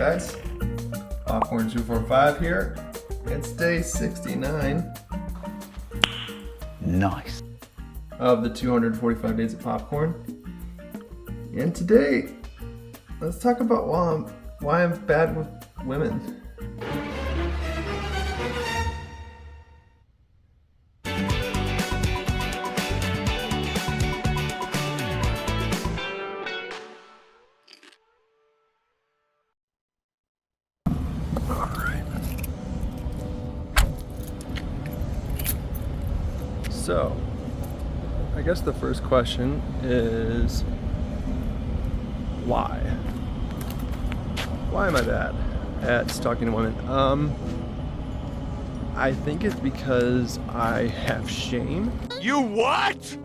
guys? Popcorn245 here. It's day 69 Nice. of the 245 Days of Popcorn. And today, let's talk about why I'm bad with women. So, I guess the first question is why? Why am I bad at talking to women? I think it's because I have shame. You what?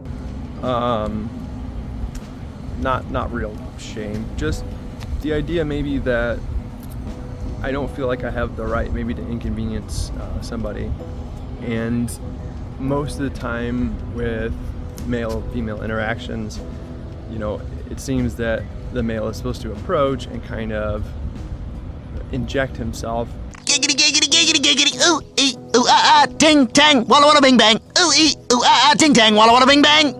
Not real shame, just the idea maybe that I don't feel like I have the right maybe to inconvenience somebody. And most of the time with male-female interactions, you know, it seems that the male is supposed to approach and kind of inject himself. Giggity, giggity, giggity, giggity, ooh, ee, ooh, ah, ah, ting, tang, walla, walla, bing, bang, ooh, ee, ooh, ah, ah, ting, tang, walla, walla, bing, bang.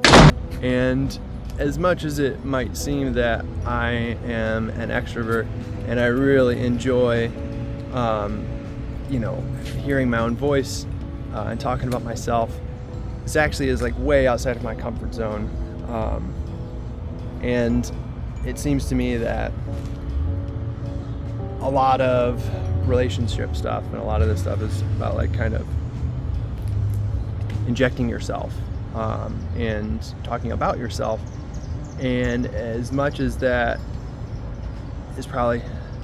And as much as it might seem that I am an extrovert and I really enjoy, you know, hearing my own voice and talking about myself, this actually is like way outside of my comfort zone. And it seems to me that a lot of relationship stuff and a lot of this stuff is about like kind of injecting yourself and talking about yourself. And as much as that is probably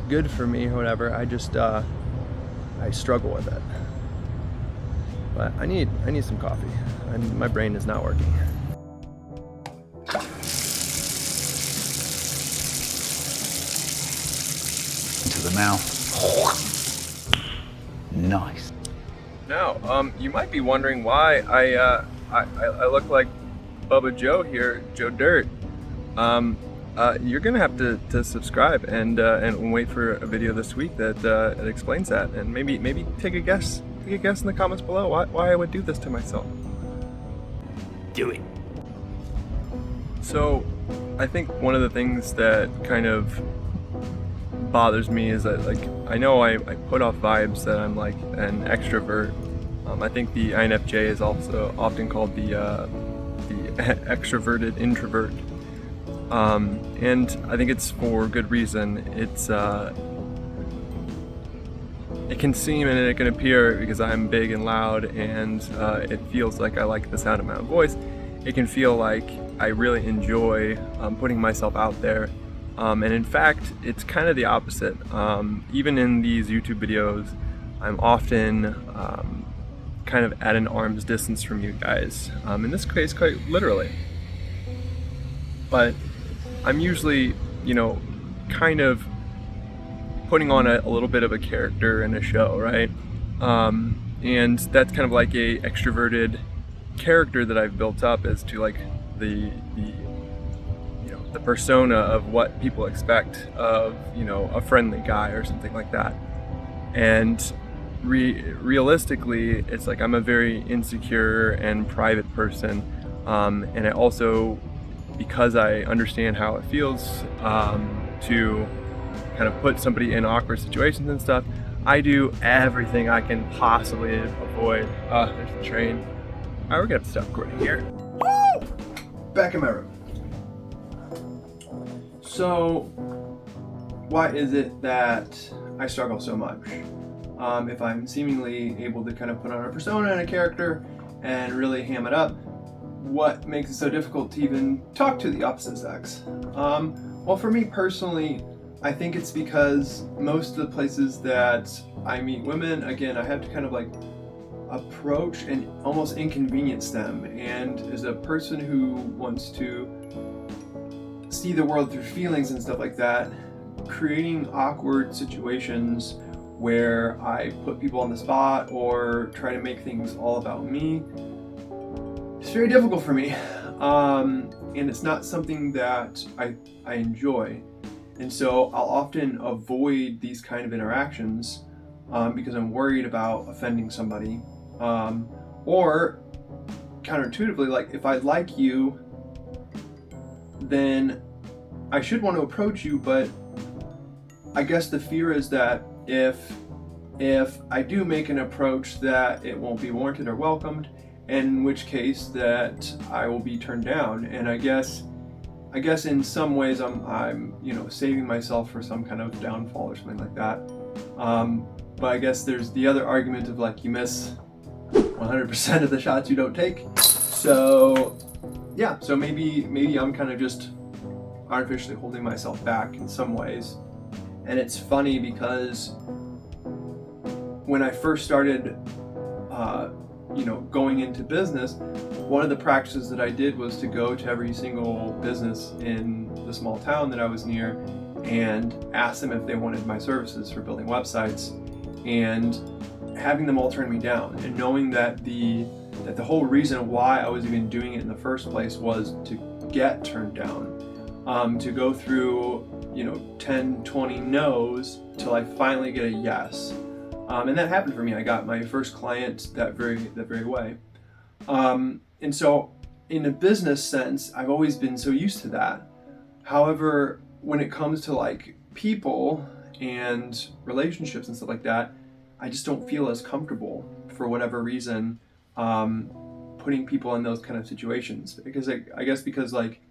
good for me or whatever, I just I struggle with it. But I need some coffee, and my brain is not working. Into the mouth. Nice. Now, you might be wondering why I look like Bubba Joe here, Joe Dirt. You're gonna have to subscribe and wait for a video this week that explains that, and maybe take a guess. Take a guess in the comments below why I would do this to myself. Do it. So, I think one of the things that kind of bothers me is that, like, I know I put off vibes that I'm like an extrovert. I think the INFJ is also often called the extroverted introvert. And I think it's for good reason. It can seem and it can appear, because I'm big and loud and it feels like I like the sound of my own voice, it can feel like I really enjoy putting myself out there. And in fact, it's kind of the opposite. Even in these YouTube videos, I'm often kind of at an arm's distance from you guys. In this case, quite literally. But I'm usually, you know, kind of putting on a little bit of a character in a show, right? And that's kind of like a extroverted character that I've built up as to like the persona of what people expect of, you know, a friendly guy or something like that. And realistically, it's like I'm a very insecure and private person, and I also, because I understand how it feels to kind of put somebody in awkward situations and stuff, I do everything I can possibly avoid. There's the train. All right, we're gonna have to stop recording here. Woo! Back in my room. So, why is it that I struggle so much? If I'm seemingly able to kind of put on a persona and a character and really ham it up, what makes it so difficult to even talk to the opposite sex? Well, for me personally, I think it's because most of the places that I meet women, again, I have to kind of like approach and almost inconvenience them. And as a person who wants to see the world through feelings and stuff like that, creating awkward situations where I put people on the spot or try to make things all about me, it's very difficult for me. And it's not something that I enjoy. And so I'll often avoid these kind of interactions because I'm worried about offending somebody. Or counterintuitively, like if I like you, then I should want to approach you, but I guess the fear is that if I do make an approach, that it won't be warranted or welcomed, in which case that I will be turned down. And I guess in some ways I'm saving myself for some kind of downfall or something like that. But I guess there's the other argument of like you miss 100% of the shots you don't take. So yeah, so maybe I'm kind of just artificially holding myself back in some ways. And it's funny because when I first started going into business, one of the practices that I did was to go to every single business in the small town that I was near and ask them if they wanted my services for building websites, and having them all turn me down, and knowing that the whole reason why I was even doing it in the first place was to get turned down, to go through 10, 20 no's till I finally get a yes. And that happened for me. I got my first client that very way. And so in a business sense, I've always been so used to that. However, when it comes to like people and relationships and stuff like that, I just don't feel as comfortable for whatever reason putting people in those kind of situations. Because I guess because like,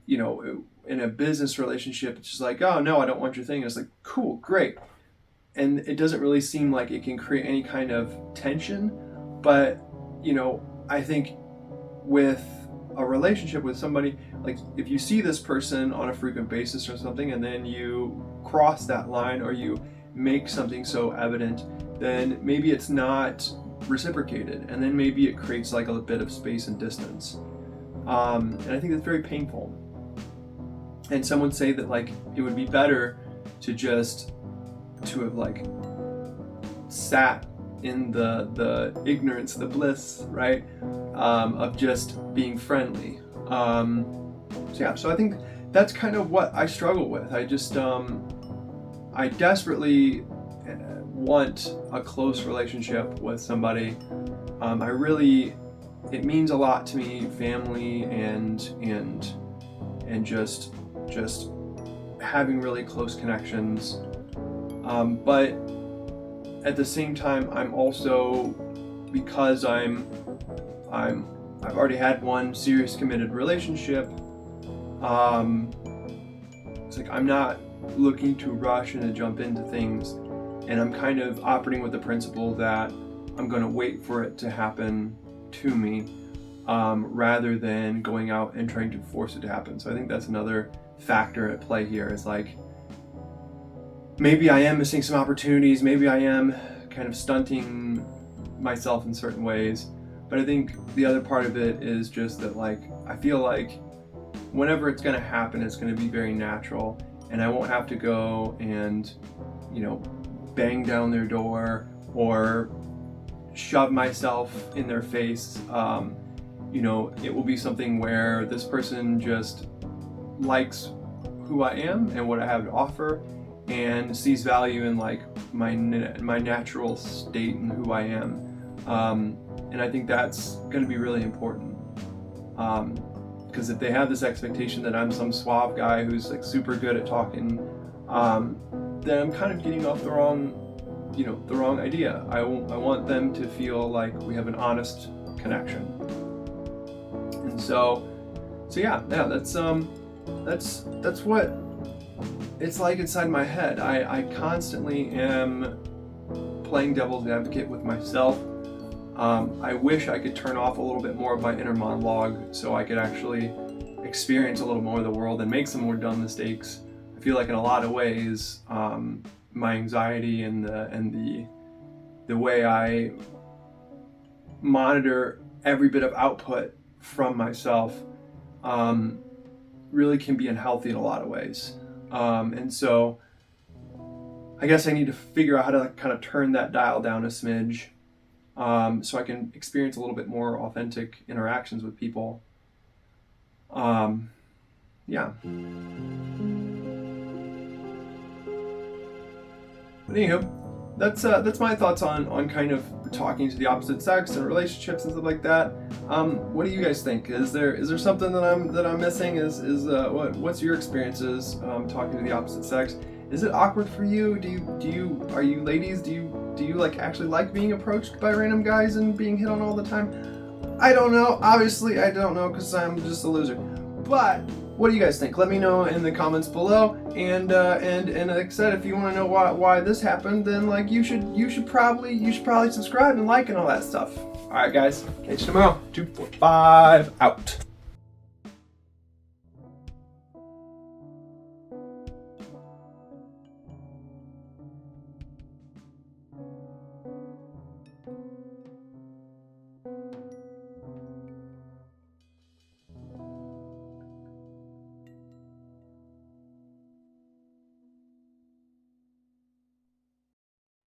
in a business relationship, it's just like, oh no, I don't want your thing. And it's like, cool, great. And it doesn't really seem like it can create any kind of tension. But, I think with a relationship with somebody, like if you see this person on a frequent basis or something, and then you cross that line or you make something so evident, then maybe it's not reciprocated. And then maybe it creates like a bit of space and distance. And I think that's very painful. And some would say that like it would be better to have like sat in the ignorance, the bliss, right, of just being friendly. So I think that's kind of what I struggle with. I just I desperately want a close relationship with somebody. It means a lot to me, family and just having really close connections. But at the same time, I'm also, because I've already had one serious committed relationship, it's like I'm not looking to rush and to jump into things, and I'm kind of operating with the principle that I'm going to wait for it to happen to me, rather than going out and trying to force it to happen. So I think that's another factor at play here, is like, maybe I am missing some opportunities, maybe I am kind of stunting myself in certain ways, but I think the other part of it is just that like, I feel like whenever it's going to happen, it's going to be very natural, and I won't have to go and, bang down their door or shove myself in their face. It will be something where this person just likes who I am and what I have to offer, and sees value in like my natural state and who I am, and I think that's going to be really important, because if they have this expectation that I'm some suave guy who's like super good at talking, then I'm kind of getting off the wrong idea. I want them to feel like we have an honest connection, and so yeah, that's what it's like inside my head. I constantly am playing devil's advocate with myself. I wish I could turn off a little bit more of my inner monologue so I could actually experience a little more of the world and make some more dumb mistakes. I feel like in a lot of ways, my anxiety and the way I monitor every bit of output from myself really can be unhealthy in a lot of ways. And so I guess I need to figure out how to kind of turn that dial down a smidge, so I can experience a little bit more authentic interactions with people. Yeah. But anywho, that's my thoughts on kind of talking to the opposite sex and relationships and stuff like that. What do you guys think? Is there something that I'm missing? What's your experiences talking to the opposite sex? Is it awkward for you? Are you ladies? Do you like actually like being approached by random guys and being hit on all the time? I don't know. Obviously, I don't know because I'm just a loser. But what do you guys think? Let me know in the comments below. And like I said, if you want to know why this happened, then like you should probably subscribe and like and all that stuff. All right, guys. Catch you tomorrow. 245 out.